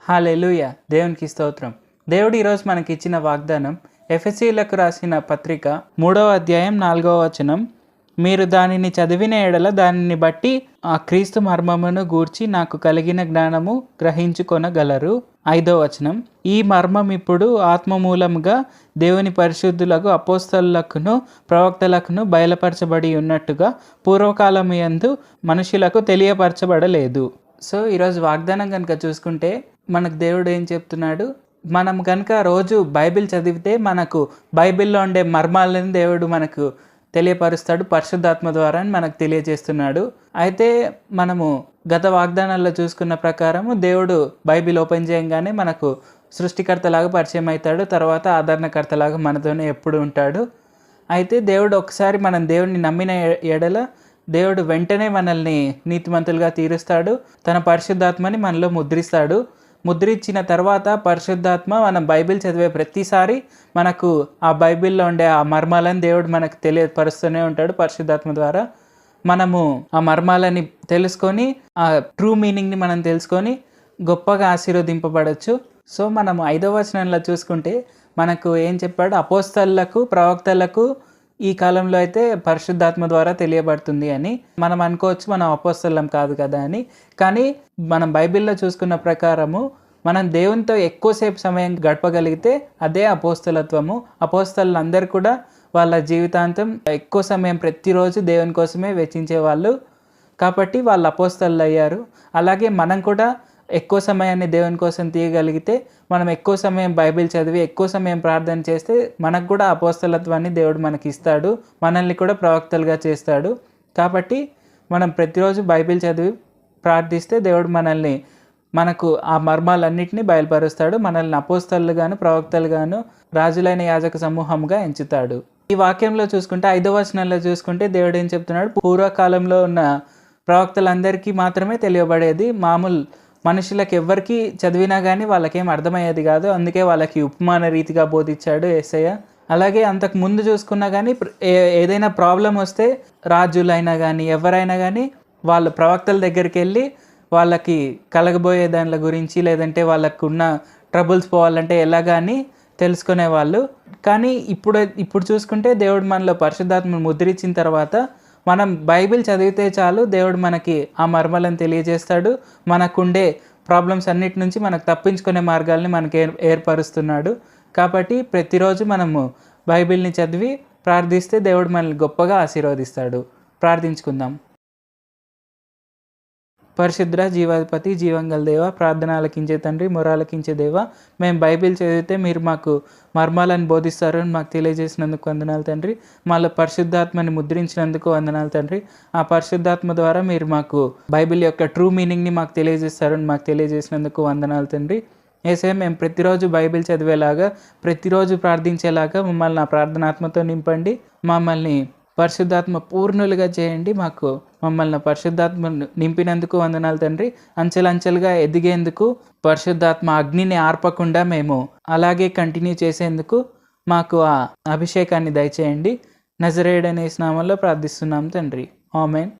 హల్లెలూయా. దేవునికి స్తోత్రం. దేవుడు ఈరోజు మనకి ఇచ్చిన వాగ్దానం ఎఫెసీయులకు రాసిన పత్రిక 3వ అధ్యాయం 4వ వచనం. మీరు దానిని చదివిన ఎడల దానిని బట్టి ఆ క్రీస్తు మర్మమును గూర్చి నాకు కలిగిన జ్ఞానము గ్రహించుకొనగలరు. 5వ వచనం. ఈ మర్మం ఇప్పుడు ఆత్మమూలముగా దేవుని పరిశుద్ధులకు అపోస్తలులకును ప్రవక్తలకును బయలుపరచబడి ఉన్నట్టుగా పూర్వకాలము యందు మనుషులకు తెలియపరచబడలేదు. సో ఈరోజు వాగ్దానం కనుక చూసుకుంటే మనకు దేవుడు ఏం చెప్తున్నాడు, మనం కనుక రోజు బైబిల్ చదివితే మనకు బైబిల్లో ఉండే మర్మాలను దేవుడు మనకు తెలియపరుస్తాడు పరిశుద్ధాత్మ ద్వారా అని మనకు తెలియజేస్తున్నాడు. అయితే మనము గత వాగ్దానాల్లో చూసుకున్న ప్రకారము దేవుడు బైబిల్ ఓపెన్ చేయగానే మనకు సృష్టికర్తలాగా పరిచయం అవుతాడు, తర్వాత ఆదరణకర్తలాగా మనతోనే ఎప్పుడు ఉంటాడు. అయితే దేవుడు ఒకసారి మనం దేవుడిని నమ్మిన ఎడల దేవుడు వెంటనే మనల్ని నీతిమంతులుగా తీరుస్తాడు, తన పరిశుద్ధాత్మని మనలో ముద్రిస్తాడు. ముద్రించిన తర్వాత పరిశుద్ధాత్మ మనం బైబిల్ చదివే ప్రతిసారి మనకు ఆ బైబిల్లో ఉండే ఆ మర్మాలను దేవుడు మనకు తెలియపరుస్తూనే ఉంటాడు పరిశుద్ధాత్మ ద్వారా. మనము ఆ మర్మాలని తెలుసుకొని ఆ ట్రూ మీనింగ్ని మనం తెలుసుకొని గొప్పగా ఆశీర్వదింపబడవచ్చు. సో మనం 5వ వచనంలో చూసుకుంటే మనకు ఏం చెప్పాడు, అపోస్తలులకు ప్రవక్తలకు ఈ కాలంలో అయితే పరిశుద్ధాత్మ ద్వారా తెలియబడుతుంది అని. మనం అనుకోవచ్చు మనం అపోస్తలం కాదు కదా అని, కానీ మనం బైబిల్లో చూసుకున్న ప్రకారము మనం దేవునితో ఎక్కువసేపు సమయం గడపగలిగితే అదే అపోస్తలత్వము. అపోస్తలులందరూ కూడా వాళ్ళ జీవితాంతం ఎక్కువ సమయం ప్రతిరోజు దేవుని కోసమే వెచ్చించేవాళ్ళు, కాబట్టి వాళ్ళు అపోస్తలు అయ్యారు. అలాగే మనం కూడా ఎక్కువ సమయాన్ని దేవుని కోసం తీయగలిగితే, మనం ఎక్కువ సమయం బైబిల్ చదివి ఎక్కువ సమయం ప్రార్థన చేస్తే మనకు కూడా అపోస్తలత్వాన్ని దేవుడు మనకి ఇస్తాడు, మనల్ని కూడా ప్రవక్తలుగా చేస్తాడు. కాబట్టి మనం ప్రతిరోజు బైబిల్ చదివి ప్రార్థిస్తే దేవుడు మనకు ఆ మర్మాలన్నింటినీ బయలుపరుస్తాడు, మనల్ని అపోస్తలుగాను ప్రవక్తలుగాను రాజులైన యాజక సమూహంగా ఎంచుతాడు. ఈ వాక్యంలో చూసుకుంటే 5వ వచనంలో చూసుకుంటే దేవుడు ఏం చెప్తున్నాడు, పూర్వకాలంలో ఉన్న ప్రవక్తలందరికీ మాత్రమే తెలియబడేది, మామూలు మనుషులకు ఎవరికి చదివినా కానీ వాళ్ళకేం అర్థమయ్యేది కాదు, అందుకే వాళ్ళకి ఉపమాన రీతిగా బోధించాడు యేసయ్య. అలాగే అంతకు ముందు చూసుకున్నా కానీ ఏదైనా ప్రాబ్లం వస్తే రాజులైనా కానీ ఎవరైనా కానీ వాళ్ళ ప్రవక్తల దగ్గరికి వెళ్ళి వాళ్ళకి కలగబోయే దానిల గురించి, లేదంటే వాళ్ళకు ఉన్న ట్రబుల్స్ పోవాలంటే ఎలాగాని తెలుసుకునేవాళ్ళు. కానీ ఇప్పుడు చూసుకుంటే దేవుడు మనలో పరిశుద్ధాత్మను ముద్రించిన తర్వాత మనం బైబిల్ చదివితే చాలు, దేవుడు మనకి ఆ మర్మాలను తెలియజేస్తాడు, మనకుండే ప్రాబ్లమ్స్ అన్నిటి నుంచి మనకు తప్పించుకునే మార్గాల్ని మనకి ఏర్పరుస్తున్నాడు. కాబట్టి ప్రతిరోజు మనము బైబిల్ని చదివి ప్రార్థిస్తే దేవుడు మనల్ని గొప్పగా ఆశీర్వదిస్తాడు. ప్రార్థించుకుందాం. పరిశుద్ర జీవాధిపతి జీవంగల దేవ, ప్రార్థన ఆలకించే తండ్రి, మొరాలకించే దేవ, మేము బైబిల్ చదివితే మీరు మాకు మర్మాలను బోధిస్తారు అని మాకు తెలియజేసినందుకు వందనాలు తండ్రి. మాలో పరిశుద్ధాత్మని ముద్రించినందుకు వందనాలు తండ్రి. ఆ పరిశుద్ధాత్మ ద్వారా మీరు మాకు బైబిల్ యొక్క ట్రూ మీనింగ్ని మాకు తెలియజేస్తారని మాకు తెలియజేసినందుకు వందనాలు తండ్రి. యేసయ్య, మేము ప్రతిరోజు బైబిల్ చదివేలాగా, ప్రతిరోజు ప్రార్థించేలాగా మమ్మల్ని ఆ ప్రార్థనాత్మతో నింపండి, మమ్మల్ని పరిశుద్ధాత్మ పూర్ణులుగా చేయండి. మమ్మల్ని పరిశుద్ధాత్మ నింపినందుకు వందనాలు తండ్రి. అంచెలంచెలుగా ఎదిగేందుకు, పరిశుద్ధాత్మ అగ్నిని ఆర్పకుండా మేము అలాగే కంటిన్యూ చేసేందుకు మాకు ఆ అభిషేకాన్ని దయచేయండి. నజరేయుడనే నామములో ప్రార్థిస్తున్నాం తండ్రి. ఆమేన్.